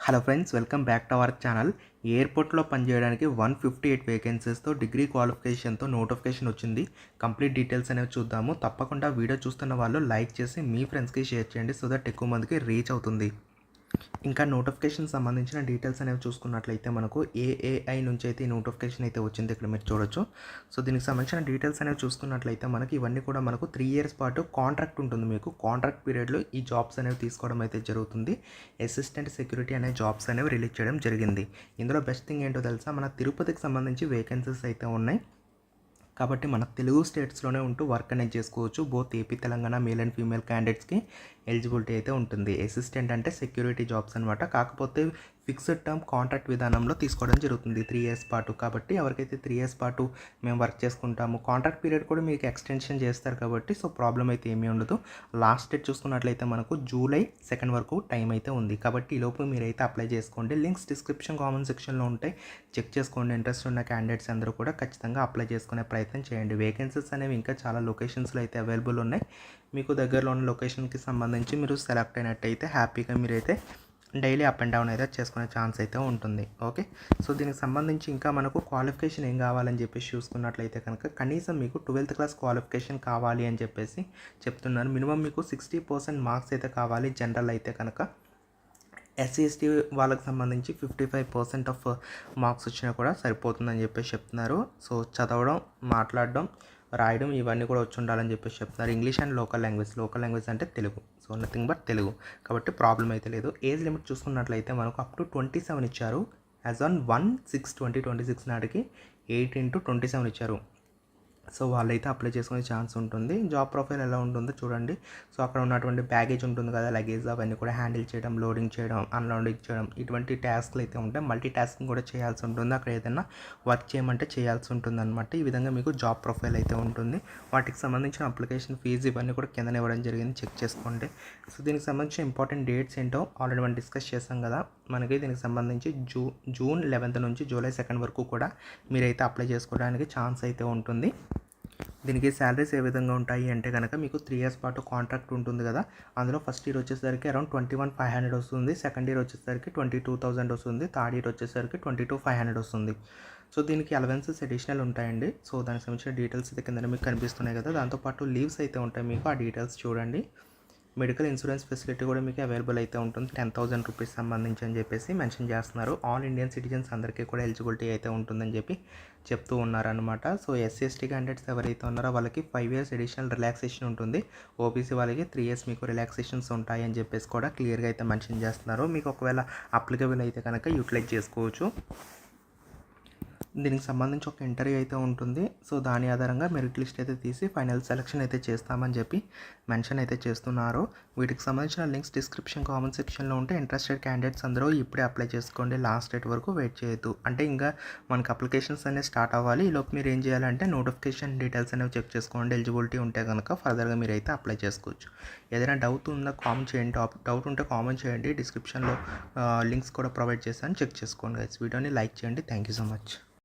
Hello friends, welcome back to our channel. ఎయిర్పోర్ట్లో పనిచేయడానికి 158 వేకెన్సీస్తో degree క్వాలిఫికేషన్తో notification వచ్చింది. కంప్లీట్ డీటెయిల్స్ అనేవి చూద్దాము. తప్పకుండా వీడియో చూస్తున్న వాళ్ళు లైక్ చేసి మీ ఫ్రెండ్స్కి షేర్ చేయండి, సో దట్ ఎక్కువ మందికి రీచ్ అవుతుంది. ఇంకా నోటిఫికేషన్ సంబంధించిన డీటెయిల్స్ అనేవి చూసుకున్నట్లయితే మనకు ఏఏఐ నుంచి అయితే ఈ నోటిఫికేషన్ అయితే వచ్చింది. ఇక్కడ మీరు చూడొచ్చు. సో దీనికి సంబంధించిన డీటెయిల్స్ అనేవి చూసుకున్నట్లయితే మనకి ఇవన్నీ కూడా మనకు 3 years పాటు కాంట్రాక్ట్ ఉంటుంది. మీకు కాంట్రాక్ట్ పీరియడ్లో ఈ జాబ్స్ అనేవి తీసుకోవడం అయితే జరుగుతుంది. అసిస్టెంట్ సెక్యూరిటీ అనే జాబ్స్ అనేవి రిలీజ్ చేయడం జరిగింది. ఇందులో బెస్ట్ థింగ్ ఏంటో తెలుసా, మన తిరుపతికి సంబంధించి వేకెన్సీస్ అయితే ఉన్నాయి. కాబట్టి మన తెలుగు స్టేట్స్లోనే ఉంటూ వర్క్ అనేది చేసుకోవచ్చు. Both AP Telangana male and female క్యాండిడేట్స్కి ఎలిజిబిలిటీ అయితే ఉంటుంది. అసిస్టెంట్ అంటే సెక్యూరిటీ జాబ్స్ అనమాట. కాకపోతే ఫిక్స్డ్ టర్మ్ కాంట్రాక్ట్ విధానంలో తీసుకోవడం జరుగుతుంది 3 years పాటు. కాబట్టి ఎవరికైతే 3 years పాటు మేము వర్క్ చేసుకుంటాము, కాంట్రాక్ట్ పీరియడ్ కూడా మీకు ఎక్స్టెన్షన్ చేస్తారు కాబట్టి సో ప్రాబ్లం అయితే ఏమీ ఉండదు. లాస్ట్ డేట్ చూసుకున్నట్లయితే మనకు July 2 వరకు టైం అయితే ఉంది. కాబట్టి ఈలోపు మీరైతే అప్లై చేసుకోండి. లింక్స్ డిస్క్రిప్షన్ కామెంట్ సెక్షన్లో ఉంటాయి, చెక్ చేసుకోండి. ఇంట్రెస్ట్ ఉన్న క్యాండిడేట్స్ అందరూ కూడా ఖచ్చితంగా అప్లై చేసుకునే ప్రయత్నం చేయండి. వేకెన్సీస్ అనేవి ఇంకా చాలా లొకేషన్స్లో అయితే అవైలబుల్ ఉన్నాయి. మీకు దగ్గరలో ఉన్న లొకేషన్కి సంబంధించి మీరు సెలెక్ట్ అయినట్టయితే హ్యాపీగా మీరైతే డైలీ అప్ అండ్ డౌన్ అయితే చేసుకునే ఛాన్స్ అయితే ఉంటుంది. ఓకే, సో దీనికి సంబంధించి ఇంకా మనకు క్వాలిఫికేషన్ ఏం కావాలని చెప్పేసి చూసుకున్నట్లయితే కనుక కనీసం మీకు 12th class క్వాలిఫికేషన్ కావాలి అని చెప్పేసి చెప్తున్నారు. మినిమం మీకు 60% మార్క్స్ అయితే కావాలి. జనరల్ అయితే కనుక ఎస్సీ ఎస్టీ వాళ్ళకి సంబంధించి 55% ఆఫ్ మార్క్స్ వచ్చినా కూడా సరిపోతుందని చెప్పేసి చెప్తున్నారు. సో చదవడం, మాట్లాడడం, రాయడం ఇవన్నీ కూడా వచ్చి ఉండాలని చెప్పేసి చెప్తున్నారు. ఇంగ్లీష్ అండ్ లోకల్ లాంగ్వేజ్ అంటే Telugu. So nothing but Telugu, కాబట్టి ప్రాబ్లం అయితే లేదు. ఏజ్ లిమిట్ చూసుకున్నట్లయితే మనకు అప్ టు 27 ఇచ్చారు. యాజ్ ఆన్ 1/6/2026 నాటికి 18 to 27 ఇచ్చారు. సో వాళ్ళైతే అప్లై చేసుకునే ఛాన్స్ ఉంటుంది. జాబ్ ప్రొఫైల్ ఎలా ఉంటుందో చూడండి. సో అక్కడ ఉన్నటువంటి బ్యాగేజ్ ఉంటుంది కదా, లగేజ్, అవన్నీ కూడా హ్యాండిల్ చేయడం, లోడింగ్ చేయడం, అన్లోడింగ్ చేయడం, ఇటువంటి టాస్క్లు అయితే ఉంటాయి. మల్టీ టాస్కింగ్ కూడా చేయాల్సి ఉంటుంది. అక్కడ ఏదైనా వర్క్ చేయమంటే చేయాల్సి ఉంటుంది అనమాట. ఈ విధంగా మీకు జాబ్ ప్రొఫైల్ అయితే ఉంటుంది. వాటికి సంబంధించిన అప్లికేషన్ ఫీజు ఇవన్నీ కూడా కిందనే ఇవ్వడం జరిగింది, చెక్ చేసుకోండి. సో దీనికి సంబంధించిన ఇంపార్టెంట్ డేట్స్ ఏంటో ఆల్రెడీ మనం డిస్కస్ చేసాం కదా. మనకి దీనికి సంబంధించి జూన్ 11 నుంచి July 2 వరకు కూడా మీరైతే అప్లై చేసుకోవడానికి ఛాన్స్ అయితే ఉంటుంది. దీనికి శాలరీస్ ఏ విధంగా ఉంటాయి అంటే కనుక మీకు 3 years పాటు కాంట్రాక్ట్ ఉంటుంది కదా. అందులో ఫస్ట్ ఇయర్ వచ్చేసరికి అరౌండ్ 21,500 వస్తుంది. సెకండ్ ఇయర్ వచ్చేసరికి 22,000 వస్తుంది. థర్డ్ ఇయర్ వచ్చేసరికి 22,500 వస్తుంది. సో దీనికి అలవెన్సెస్ అడిషనల్ ఉంటాయండి. సో దానికి సంబంధించిన డీటెయిల్స్ అయితే కింద మీకు కనిపిస్తున్నాయి కదా. దాంతోపాటు లీవ్స్ అయితే ఉంటాయి. మీకు ఆ డీటెయిల్స్ చూడండి. మెడికల్ ఇన్సూరెన్స్ ఫెసిలిటీ కూడా మీకు అవైలబుల్ అయితే ఉంటుంది. 10,000 రూపీస్ సంబంధించి అని చెప్పేసి మెన్షన్ చేస్తున్నారు. ఆల్ ఇండియన్ సిటిజన్స్ అందరికీ కూడా ఎలిజిబిలిటీ అయితే ఉంటుందని చెప్పి చెప్తూ ఉన్నారనమాట. సో ఎస్సీ ఎస్టీ క్యాండిడేట్స్ ఎవరైతే ఉన్నారో వాళ్ళకి 5 years అడిషనల్ రిలాక్సేషన్ ఉంటుంది. ఓబీసీ వాళ్ళకి 3 years మీకు రిలాక్సేషన్స్ ఉంటాయి అని చెప్పేసి కూడా క్లియర్గా అయితే మెన్షన్ చేస్తున్నారు. మీకు ఒకవేళ అప్లికబుల్ అయితే కనుక యూటిలైజ్ చేసుకోవచ్చు. దీనికి సంబంధించి ఒక ఇంటర్వ్యూ అయితే ఉంటుంది. సో దాని ఆధారంగా మెరిట్ లిస్ట్ అయితే తీసి ఫైనల్ సెలక్షన్ అయితే చేస్తామని చెప్పి మెన్షన్ అయితే చేస్తున్నారు. వీటికి సంబంధించిన లింక్స్ డిస్క్రిప్షన్ కామెంట్ సెక్షన్లో ఉంటే ఇంట్రెస్టెడ్ క్యాండిడేట్స్ అందరూ ఇప్పుడే అప్లై చేసుకోండి. లాస్ట్ డేట్ వరకు వెయిట్ చేయొద్దు. అంటే ఇంకా మనకి అప్లికేషన్స్ అనేవి స్టార్ట్ అవ్వాలి. ఈలోపు మీరు ఏం చేయాలంటే నోటిఫికేషన్ డీటెయిల్స్ అనేవి చెక్ చేసుకోండి. ఎలిజిబిలిటీ ఉంటే కనుక ఫర్దర్గా మీరు అయితే అప్లై చేసుకోవచ్చు. ఏదైనా డౌట్ ఉందా కామెంట్ చేయండి. డౌట్ ఉంటే కామెంట్ చేయండి. డిస్క్రిప్షన్లో లింక్స్ కూడా ప్రొవైడ్ చేస్తాను, చెక్ చేసుకోండి గైస్. వీడియోని లైక్ చేయండి. Thank you so much.